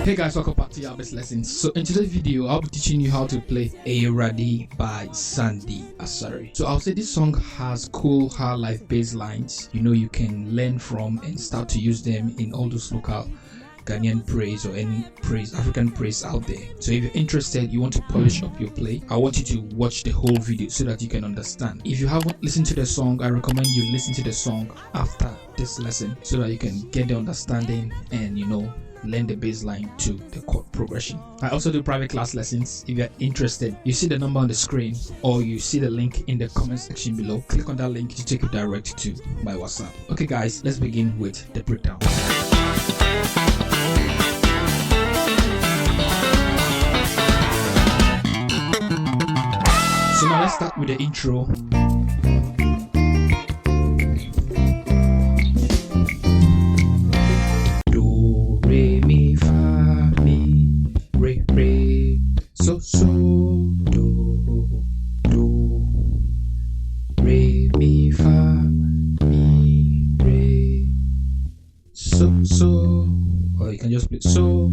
Hey guys, welcome back to Yabes Lessons. So in today's video, I'll be teaching you how to play Awuradi by Sandy Asare. So I'll say this song has cool high life bass lines, you can learn from and start to use them in all those local Ghanaian praise or any praise, African praise out there. So if you're interested, you want to polish up your play, I want you to watch the whole video so that you can understand. If you haven't listened to the song, I recommend you listen to the song after this lesson so that you can get the understanding and learn the bass line to the chord progression. I also do private class lessons. If you're interested, you see the number on the screen or you see the link in the comment section below. Click on that link to take you direct to my WhatsApp. Okay guys, let's begin with the breakdown. So now let's start with the intro. Do, re, mi, fa, mi, re, re, so, do, re, mi, fa, mi, re, so, or you can just play so,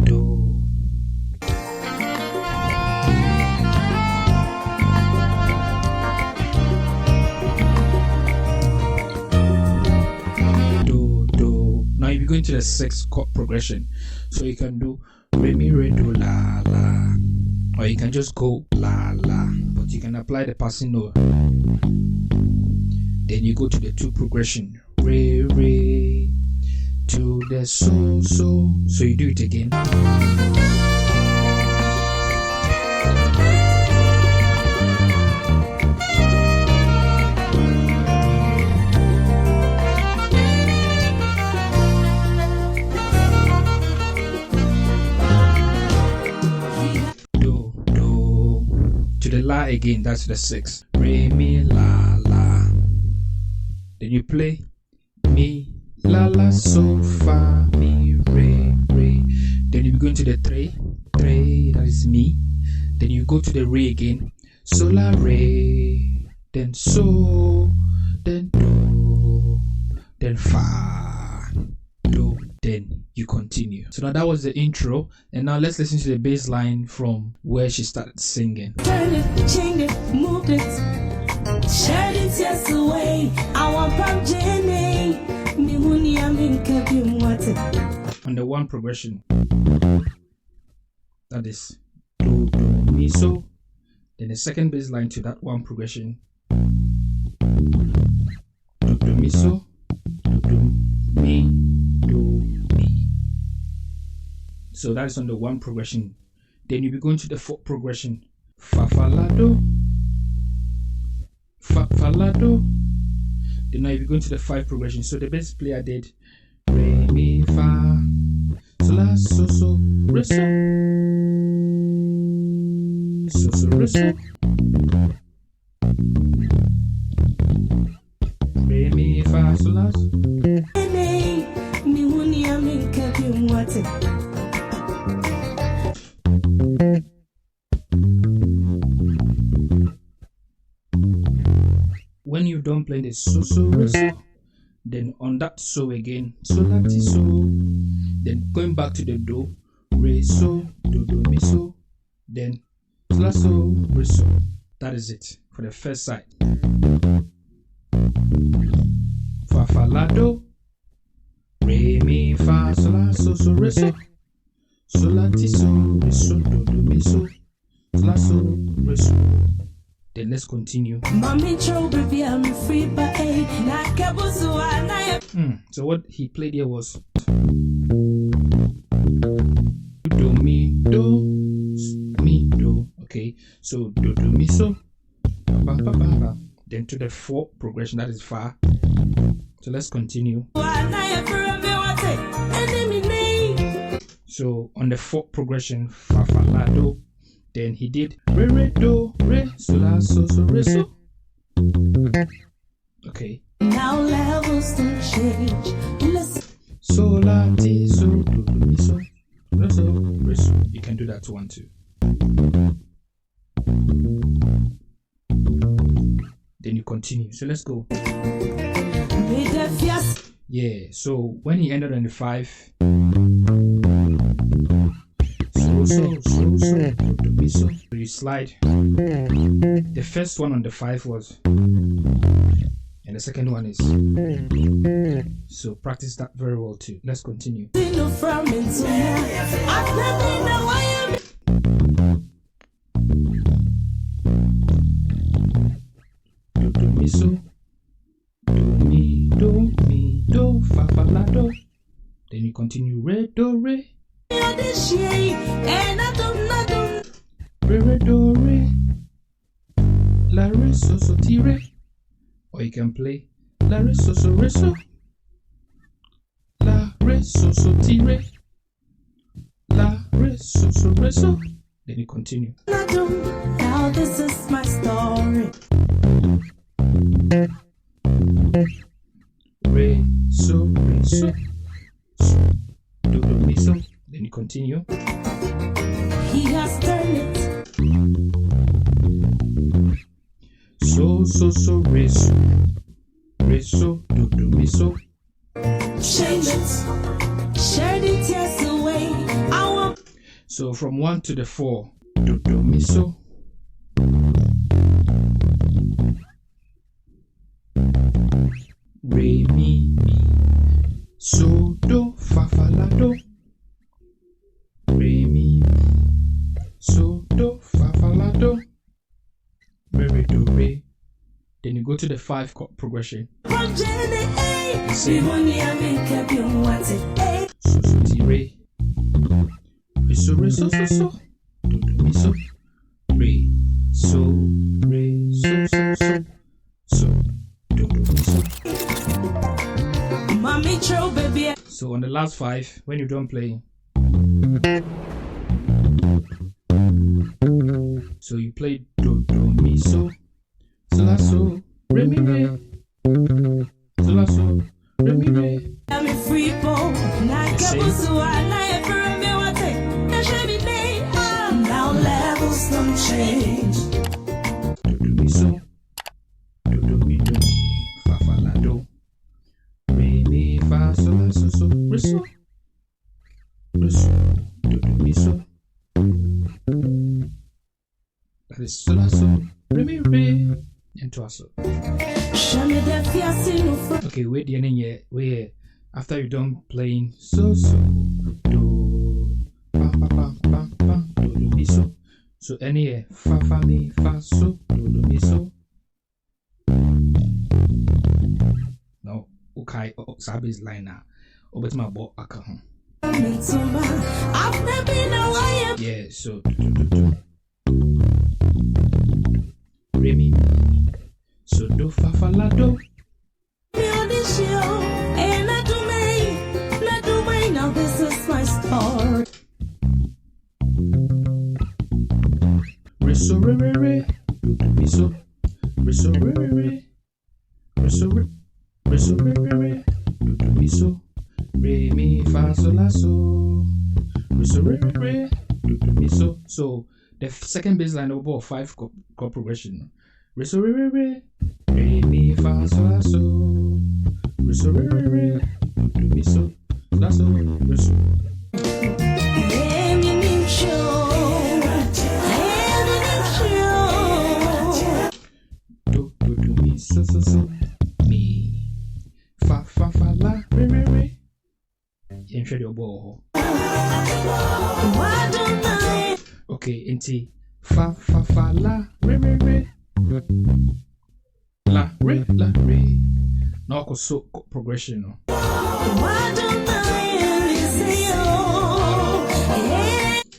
do. If you go into the 6th chord progression, so you can do re mi re do la la, or you can just go la la, but you can apply the passing note. Then you go to the 2 progression, re re to the so, so you do it again. The la again, that's the 6th. Re mi la la. Then you play mi la la so fa mi re re. Then you go into the 3, that is mi. Then you go to the re again, so la re. Then so, then do, then fa, do. Then you continue. So now that was the intro, and now let's listen to the bass line from where she started singing. Turn it, change it, move it, share it yes away. I want pam Jenny, me money I'm in cabin water. On the 1 progression, that is do do mi so. Then the 2nd bass line to that 1 progression, do do mi so, do mi do. So that is on the 1 progression. Then you'll be going to the 4th progression. Fa fa la do. Fa fa la do. Then now you'll be going to the 5 progression. So the bass player did re mi fa so la so re so re so re mi fa so la so. When you've done playing the so re so, then on that so again, so la ti so, then going back to the do, re so, do do mi so, then so la so re so. That is it for the first side. Fa fa la do, re mi fa so la so re so, so la ti so re so, do do mi so, so la so re so. Then let's continue. So what he played here was do mi do. Okay, so do mi so, ba, ba, ba, ba. Then to the 4th progression, that is fa. So let's continue. So on the 4th progression, fa fa la do. Then he did re re do re so la so re so. Okay. Now levels don't change. So la ti so do do mi so re so. You can do that 1 too. Then you continue. So let's go. Yeah. So when he ended on the 5, do mi so. You slide. The first one on the 5 was, and the second one is. So practice that very well too. Let's continue. Do mi so. Do mi do fa fa la do. Then you continue re do re. Re re do re. La re so so ti re. Or you can play la re so so re so. La re so so ti re. La re so so re so. Then you continue. Now this is my story. Re so so. Do mi so. Then you continue. He has turned it. So re so. Re so do mi so. Change it. Shared it tears away. So from 1 to the 4. Do mi so. Re mi so do fa fa la do. Re mi so do fa fa la do. Re do re. Then you go to the 5 chord progression. Same. So ti re. Re so do mi so. Re so so do mi so. Mommy throw baby. So on the last 5, when you're done playing, so you play do mi so la so re mi re so la so re mi re. I'm a free ball. Now levels don't change. Do mi so. Do mi fa fa la do. Re mi fa so la so so re so. Do mi so. That is so la so re mi re into a so. Okay, wait the ending here. Wait, after you're done playing so do pa pa pa pa pa do mi so. So any fa fa mi fa so do mi so. Now okay, sabi is line now. Obet my bo aka ho. Yeah, so do. Re mi so do fa fa la do. Now this is my story. Re so re re re do mi so. Re so re re re. Re so re re re do mi so. Re mi fa so la so. Re so re re re do mi so. So the second bass line over 5 chord progression. Re so re re re. Re mi fa so la so. Re so re re re do mi so. La so re so. Do mi so mi fa fa la re re re. You should your ball. Okay, into fa la re re re. La re. Now I so progression. No?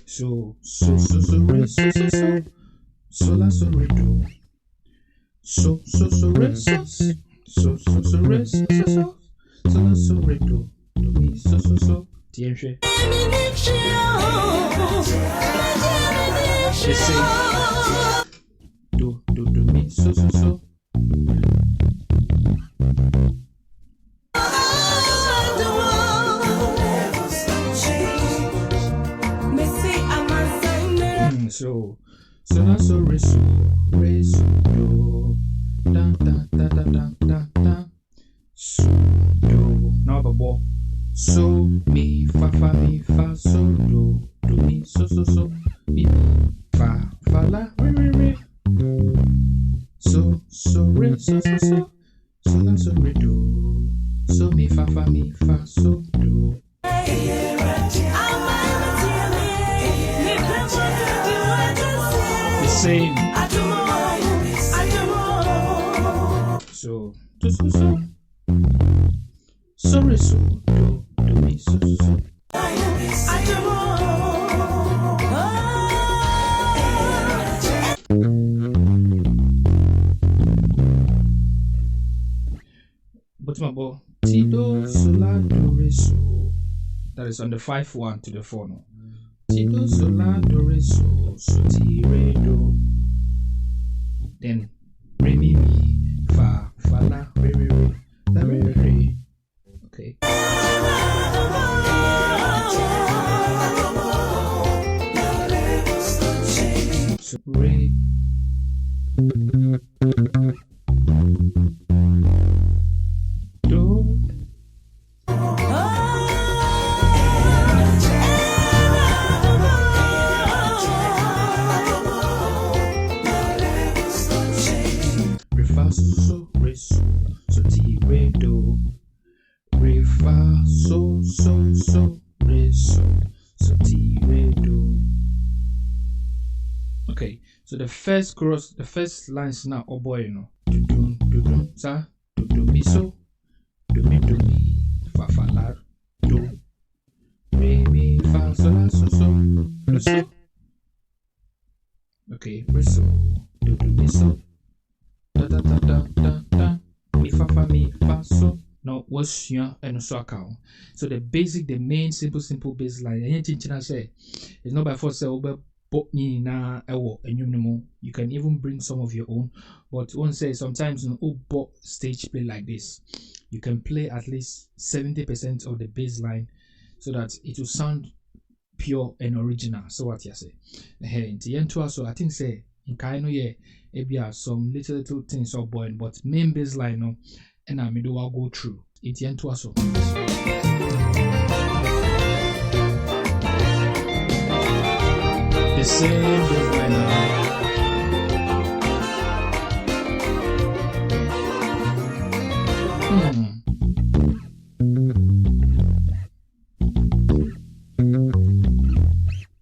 So re so la so re do. So re so re so la so re do mi so tien hwe. Do mi so. So la so re so do da so do. Now the ball so, mi, fa, so, do, mi, so, mi, fa, la, re, so, re, so, la, so, re, do, so, mi, fa, so, do. The same. So, re, so, do, mi, so. But my boy, ti, do, so, la, do, re, so. That is on the 5-1 to the 4 no. Ti, do, so, la, do, re, so, ti, re, do. Then re, mi, fa, la, re, la, re. Okay. So re. Do. Re, fa, so, re, so, ti, re, do. Re, fa, so, re, so, ti, re, do. Okay, so the first chorus, the first lines now, oh boy, you know. Do, sa, do, mi, so, do, mi, fa, la, do, re, mi, fa, so, la, so, re, so. Okay, re, so, do, mi, so, da, mi, fa, so. Now, what's your and so account? So the basic, the main simple bass line. Anything I say, it's not by force. You can even bring some of your own, but one says sometimes in stage play like this, you can play at least 70% of the bass line so that it will sound pure and original. So what you say? So I think say in kind of some little things are boring, but main bass line no, and I do I'll go through it. So. The same bass line.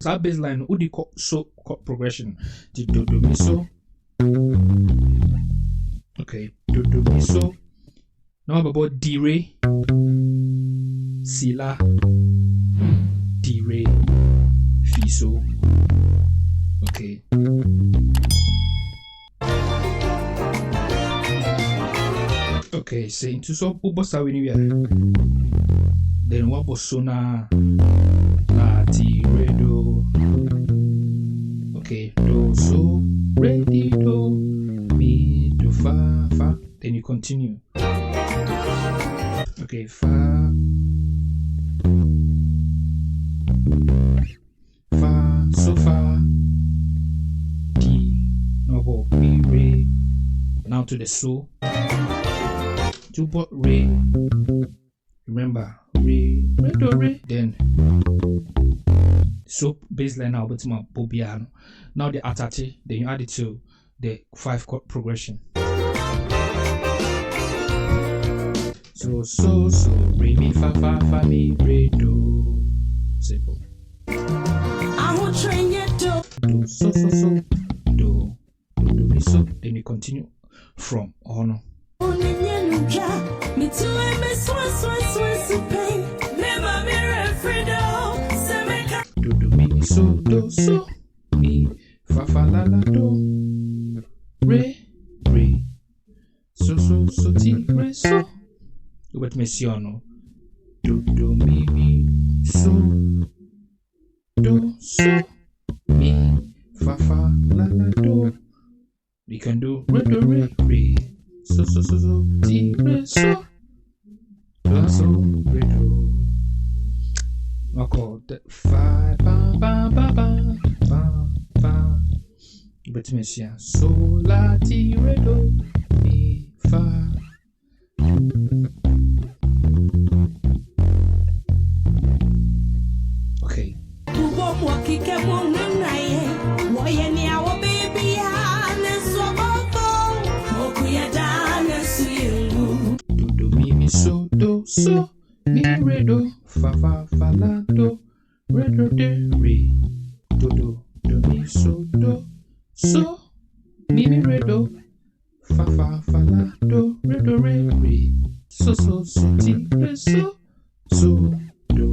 That bass line, would you call so progression? Do mi so. Okay, do mi so. Now about D re, si la, D re, fi so. Okay. Okay, so into so ubosa we anywhere. Then what was so na la ti re do. Okay, do so re di do mi do fa. Then you continue. Okay, fa so fa di no mi re. Now to the so. To but re. Remember re do re. Then so bass line now but my bobiano. Now the atati, then you add it to the 5-chord progression. So re mi fa mi re do. Simple. I will train you to Do so do mi so. Then you continue from on. Do mi so do so mi fa la do re so ti re so. With me do mi so do so mi fa la do. We can do re so ti re so re do. I call that 5 ba. With me so la ti re do mi fa. fa fa fa la do re do de re do mi so mi re do fa fa fa la do re so ti re so do.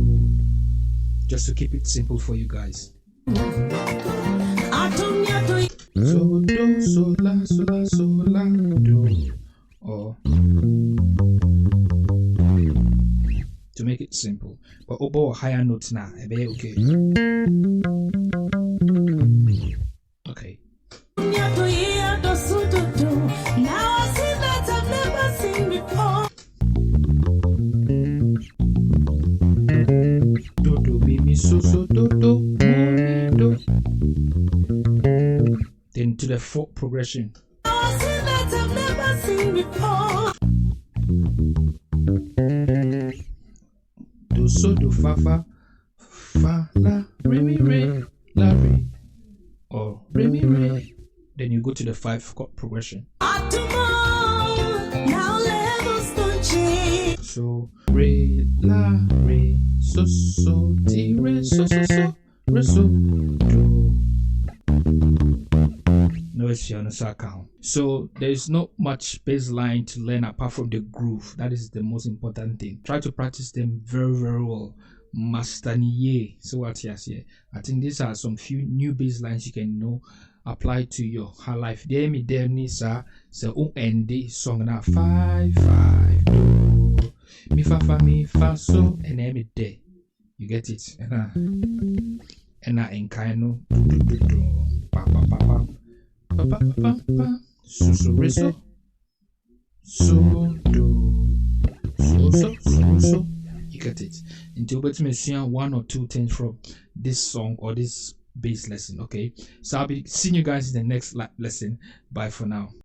Just to keep it simple for you guys. So do so la do. Or to make it simple, but obo higher notes now, okay. Okay. Now I see that I've never seen before. Do mi so do mi do. Then to the fourth progression. Now I see that I've never seen before. Do so do fa la re la re or re. Then you go to the 5 chord progression. Now levels don't change. So re la re so ti re so re so do. No, it's on the account. So there is not much bass line to learn apart from the groove. That is the most important thing. Try to practice them very, very well. Master niye. So what yes, yeah. I think these are some few new bass lines you can apply to your high life. There me there ni sa so end song na 5 do mi fa so and then me there. You get it? And I enkaino pa so re so do so. You get it? Until bet me see 1 or 2 things from this song or this bass lesson. Okay, so I'll be seeing you guys in the next lesson. Bye for now.